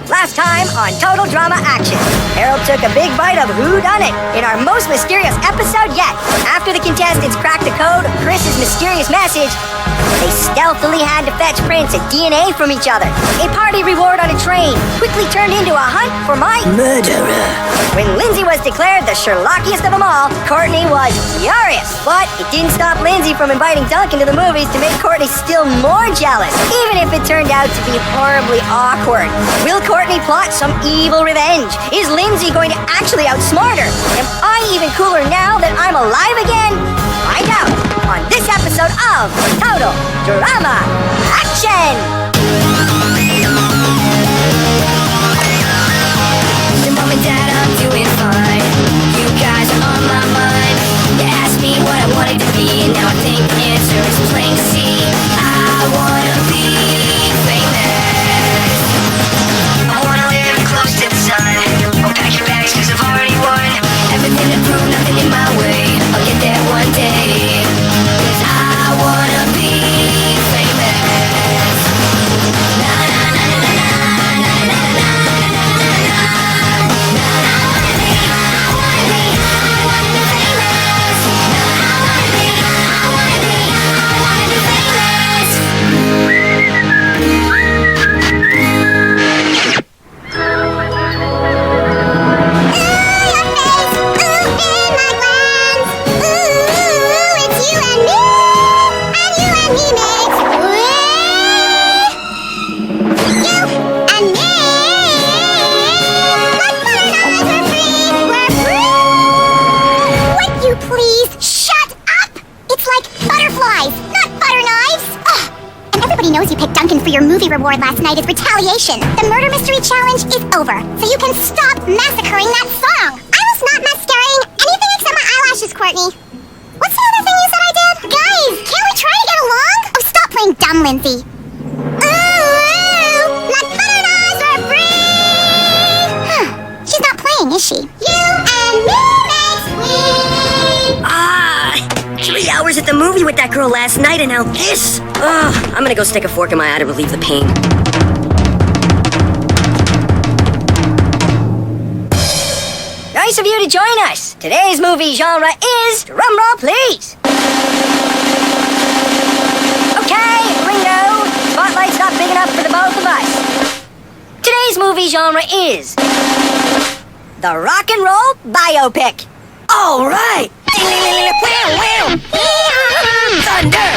Last time on Total Drama Action, Harold took a big bite of whodunit in our most mysterious episode yet. After the contestants cracked the code of Chris's mysterious message, they stealthily had to fetch prints of DNA from each other. A party reward on a train quickly turned into a hunt for my murderer. When Lindsay was declared the Sherlockiest of them all, Courtney was furious. But it didn't stop Lindsay from inviting Duncan to the movies to make Courtney still more jealous, even if it turned out to be horribly awkward. Will Courtney plot some evil revenge? Is Lindsay going to actually outsmart her? Am I even cooler now that I'm alive again? Find out on this episode of Total Drama Action! Mom and Dad, I'm doing fine. You guys are on my mind. You asked me what I wanted to be, and now I think the answer is plain to see. I wanna be famous. I wanna live close to the sun. Oh, pack your bags, cause I've already won. Everything to prove, nothing in my way. I'll get there one day. Cause I wanna be famous. Na na na na na na na na na. Your movie reward last night is retaliation. The murder mystery challenge is over, so you can stop massacring that song. I was not massacring anything except my eyelashes, Courtney. What's the other thing you said I did? Guys, can't we try to get along? Oh, stop playing dumb, Lindsay. Ooh, let butter knives are free. Huh, she's not playing, is she? You and me makes me. 3 hours at the movie with that girl last night, and now this. I'm gonna go stick a fork in my eye to relieve the pain. Nice of you to join us. Today's movie genre is, drumroll please. Okay, Ringo, spotlight's not big enough for the both of us. Today's movie genre is the rock and roll biopic. All right. Thunder!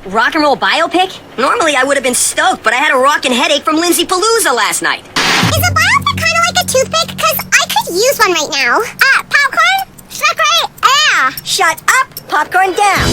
Rock and roll biopic? Normally I would have been stoked, but I had a rockin' headache from Lindsay Palooza last night. Is a biopic kind of like a toothpick? Because I could use one right now. Popcorn? Stuck right? Yeah. Shut up, popcorn down.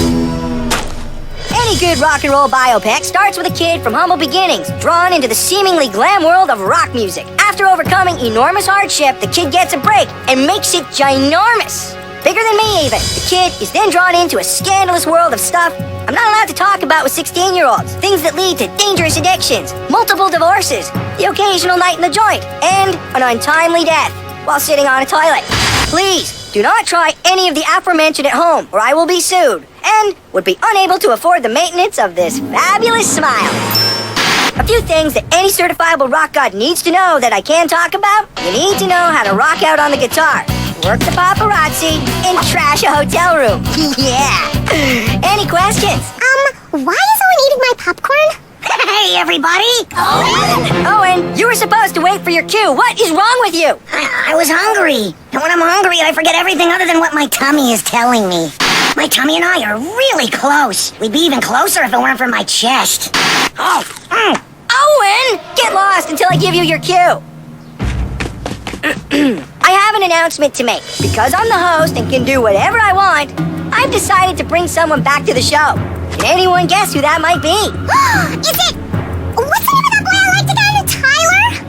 Any good rock and roll biopic starts with a kid from humble beginnings, drawn into the seemingly glam world of rock music. After overcoming enormous hardship, the kid gets a break and makes it ginormous. Bigger than me, even. The kid is then drawn into a scandalous world of stuff I'm not allowed to talk about with 16-year-olds. Things that lead to dangerous addictions, multiple divorces, the occasional night in the joint, and an untimely death while sitting on a toilet. Please, do not try any of the aforementioned at home, or I will be sued, and would be unable to afford the maintenance of this fabulous smile. A few things that any certifiable rock god needs to know that I can talk about. You need to know how to rock out on the guitar, work the paparazzi, and trash a hotel room. Yeah. Any questions? Why is Owen eating my popcorn? Hey, everybody! Owen, you were supposed to wait for your cue. What is wrong with you? I was hungry. And when I'm hungry, I forget everything other than what my tummy is telling me. My tummy and I are really close. We'd be even closer if it weren't for my chest. Owen! Get lost until I give you your cue. I have an announcement to make. Because I'm the host and can do whatever I want, I've decided to bring someone back to the show. Can anyone guess who that might be? Is it... What's the name of that boy I liked again? Tyler?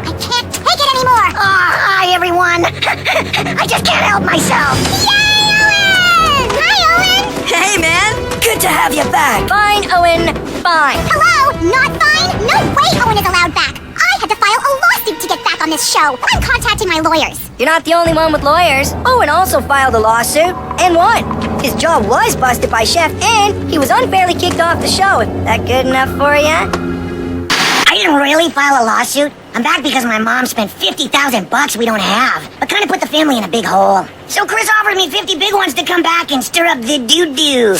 I can't take it anymore. Hi, everyone. I just can't help myself. Yay, Owen! Hi, Owen! Hey, man. Good to have you back. Fine, Owen. Fine. Hello? Not fine? No way Owen is allowed back. I had to file a lawsuit to get back on this show. I'm contacting my lawyers. You're not the only one with lawyers. Owen also filed a lawsuit and won. His jaw was busted by Chef, and he was unfairly kicked off the show. Is that good enough for you? I didn't really file a lawsuit. I'm back because my mom spent $50,000 we don't have, but kind of put the family in a big hole. So Chris offered me 50 big ones to come back and stir up the doo-doo.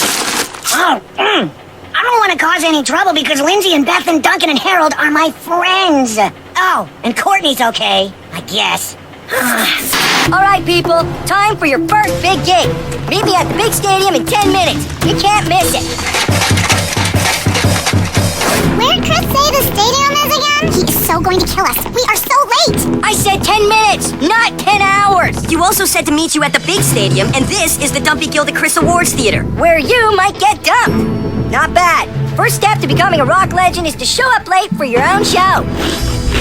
Oh, I don't want to cause any trouble because Lindsay and Beth and Duncan and Harold are my friends. Oh, and Courtney's okay, I guess. All right, people, time for your first big gig. Meet me at the big stadium in 10 minutes. You can't miss it. Where'd Chris say the stadium is again? He is so going to kill us. We are so late. I said 10 minutes, not 10 hours. You also said to meet you at the big stadium, and this is the Dumpy Gilda Chris Awards Theater. Where you might get dumped. Not bad. First step to becoming a rock legend is to show up late for your own show.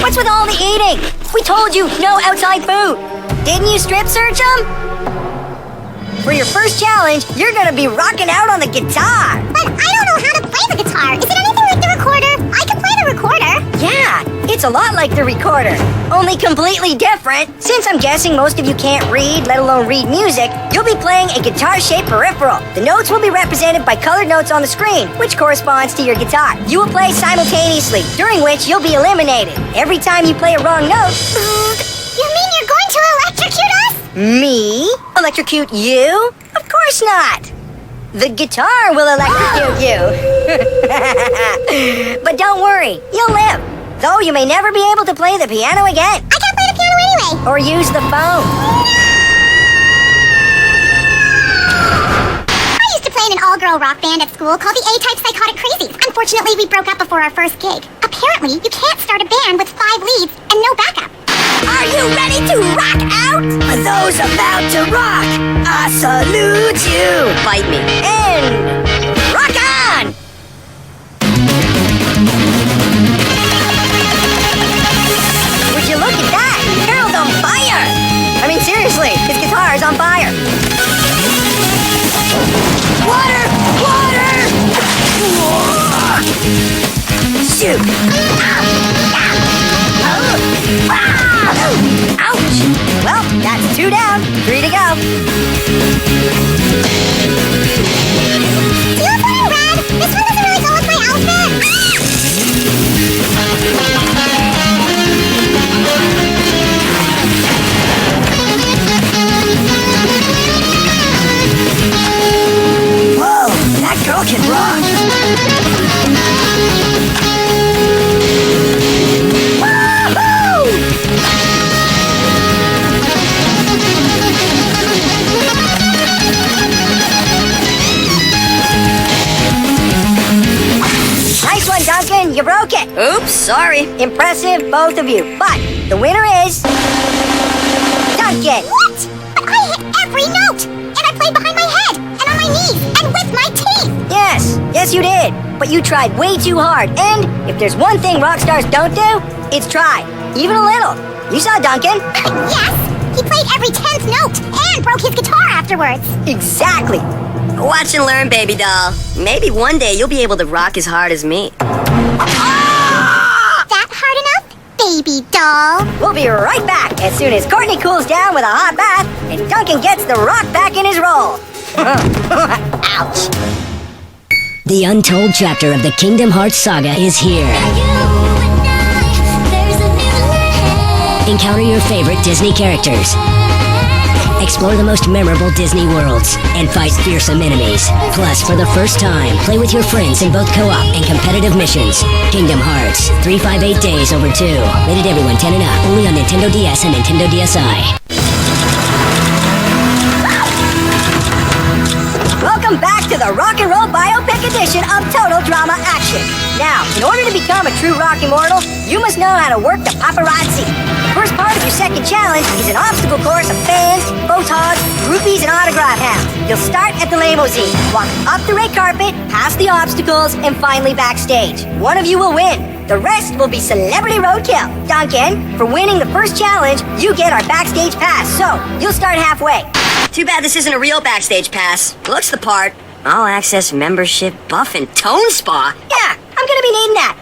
What's with all the eating? We told you no outside food. Didn't you strip search them? For your first challenge, you're gonna be rocking out on the guitar. But I don't know how to play the guitar. Is it anything like the recorder? I can play the recorder. Yeah, it's a lot like the recorder, only completely different. Since I'm guessing most of you can't read, let alone read music, you'll be playing a guitar-shaped peripheral. The notes will be represented by colored notes on the screen, which corresponds to your guitar. You will play simultaneously, during which you'll be eliminated. Every time you play a wrong note... You mean you're going to electrocute us? Me? Electrocute you? Of course not. The guitar will electrocute you. But don't worry, you'll live. Though you may never be able to play the piano again. I can't play the piano anyway. Or use the phone. I used to play in an all-girl rock band at school called the A-Type Psychotic Crazies. Unfortunately, we broke up before our first gig. Apparently, you can't start a band with 5 leads and no backup. Are you ready to rock out? For those about to rock, I salute you. Bite me. And rock on! Would you look at that? Harold's on fire! I mean, seriously, his guitar is on fire. Water! Water! Shoot! Ouch! Well, that's 2 down, 3 to go. Do you have one in red? This one doesn't really go with my outfit. Whoa, that girl can rock. Nice one, Duncan. You broke it. Oops, sorry. Impressive, both of you. But the winner is... Duncan. What? But I hit every note! And I played behind my head, and on my knees, and with my teeth! Yes, you did. But you tried way too hard. And if there's one thing rock stars don't do, it's try. Even a little. You saw Duncan. Yes! He played every 10th note, and broke his guitar afterwards! Exactly. Watch and learn, baby doll. Maybe one day you'll be able to rock as hard as me. That hard enough, baby doll? We'll be right back as soon as Courtney cools down with a hot bath and Duncan gets the rock back in his roll. Ouch. The untold chapter of the Kingdom Hearts saga is here. Encounter your favorite Disney characters. Explore the most memorable Disney worlds and fight fearsome enemies. Plus, for the first time, play with your friends in both co-op and competitive missions. Kingdom Hearts, 358 days over 2. Rated everyone 10 and up. Only on Nintendo DS and Nintendo DSi. Welcome back to the Rock and Roll Biopic edition of Total Drama Action. Now, in order to become a true rock immortal, you must know how to work the paparazzi. The first part of your second challenge is an obstacle course of fans, photogs, groupies, and autograph hounds. You'll start at the limousine, walk up the red carpet, past the obstacles, and finally backstage. One of you will win. The rest will be celebrity roadkill. Duncan, for winning the first challenge, you get our backstage pass, so you'll start halfway. Too bad this isn't a real backstage pass. Looks the part. All access membership, buff, and tone spa. Yeah, I'm gonna be needing that.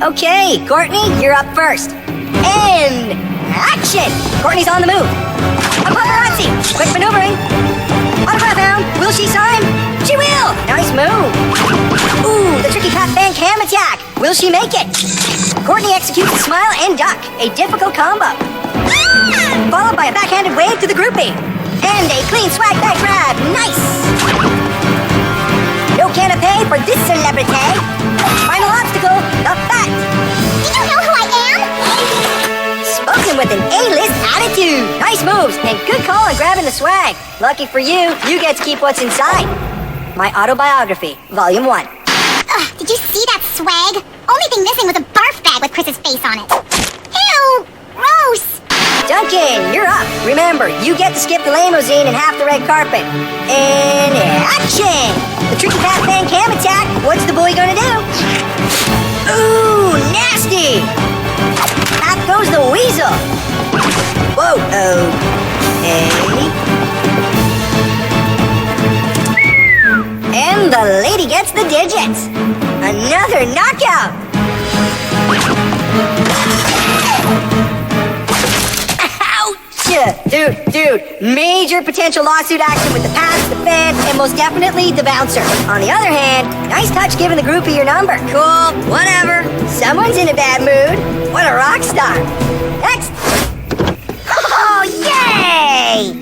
Okay, Courtney, you're up first. And action! Courtney's on the move. A paparazzi! Quick maneuvering. Autograph hound. Will she sign? She will! Nice move. Ooh, the tricky cat bank ham attack. Will she make it? Courtney executes a smile and duck, a difficult combo. Followed by a backhanded wave to the groupie. And a clean swag back grab. Nice! No canapé for this celebrity. Final obstacle, the fat. Do you know who I am? Spoken with an A-list attitude. Nice moves and good call on grabbing the swag. Lucky for you, you get to keep what's inside. My autobiography, Volume 1. Ugh, did you see that swag? Only thing missing was a barf bag with Chris's face on it. Ew! Gross! Duncan, you're up. Remember, you get to skip the limousine and half the red carpet. And action! The tricky path fan cam attack. What's the boy gonna do? Ooh, nasty! Out goes the weasel. Whoa, okay. And the lady gets the digits. Another knockout. Dude, major potential lawsuit action with the pass, the fan, and most definitely the bouncer. On the other hand, nice touch giving the groupie your number. Cool, whatever. Someone's in a bad mood. What a rock star. Next. Oh, yay!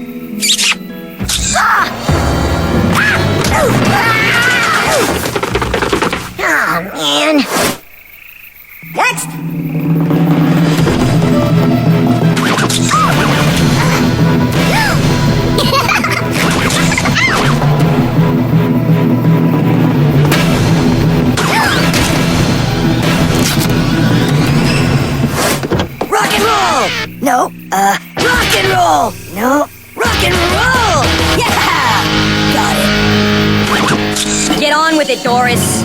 Oh, man. Next. Rock and roll! No, rock and roll! No, rock and roll! Yeah! Got it. Get on with it, Doris.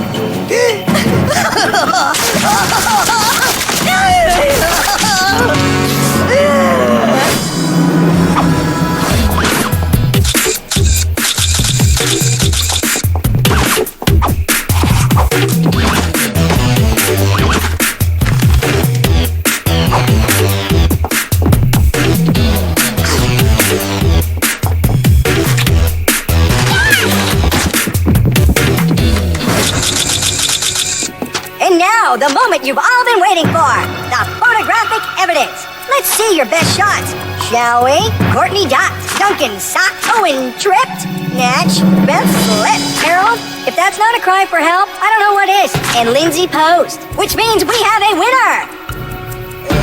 And now, the moment you've all been waiting for, the photographic evidence. Let's see your best shots, shall we? Courtney dot, Duncan sock, Owen tripped, Natch, Beth slipped. Harold, if that's not a cry for help, I don't know what is. And Lindsay posed, which means we have a winner.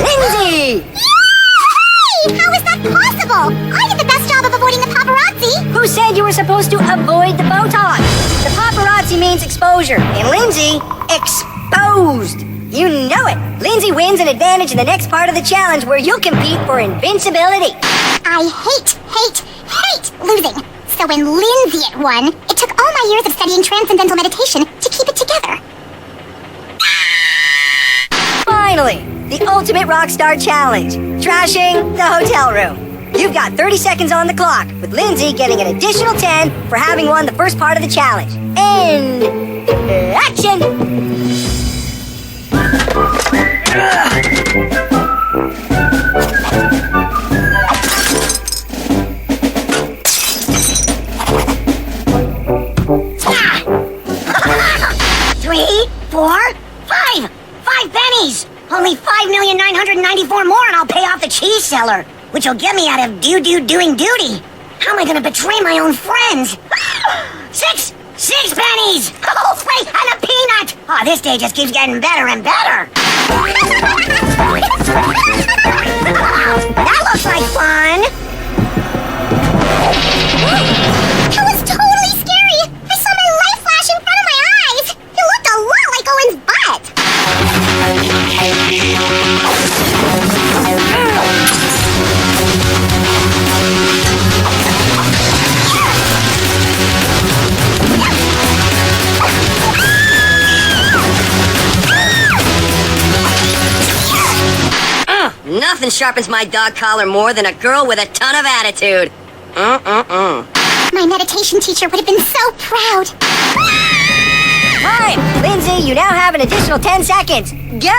Lindsay! Yay! How is that possible? I did the best job of avoiding the paparazzi. Who said you were supposed to avoid the Botox? The paparazzi means exposure, and Lindsay, exposed. You know it. Lindsay wins an advantage in the next part of the challenge where you'll compete for invincibility. I hate losing. So when Lindsay had won, it took all my years of studying transcendental meditation to keep it together. Finally, the ultimate rockstar challenge, trashing the hotel room. You've got 30 seconds on the clock, with Lindsay getting an additional 10 for having won the first part of the challenge. And action! 3, 4, 5. 5 pennies. Only 5,994 more and I'll pay off the cheese seller, which will get me out of doing duty. How am I gonna betray my own friends? 6 pennies. Oh, wait, and a peanut. Oh, this day just keeps getting better and better. That looks like fun. That was totally scary. I saw my life flash in front of my eyes. It looked a lot like Owen's butt. Nothing sharpens my dog collar more than a girl with a ton of attitude. My meditation teacher would have been so proud. Time! Lindsay, you now have an additional 10 seconds. Go!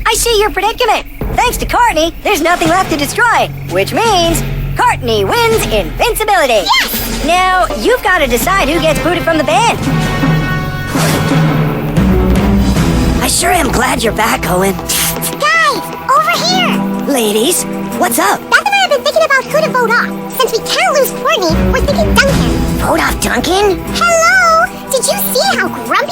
I see your predicament. Thanks to Courtney, there's nothing left to destroy, which means Courtney wins invincibility. Yes! Now, you've got to decide who gets booted from the band. sure am glad you're back, Owen. Guys, over here. Ladies, what's up? Beth and I have been thinking about who to vote off. Since we can't lose Courtney, we're thinking Duncan. Vote off Duncan? Hello,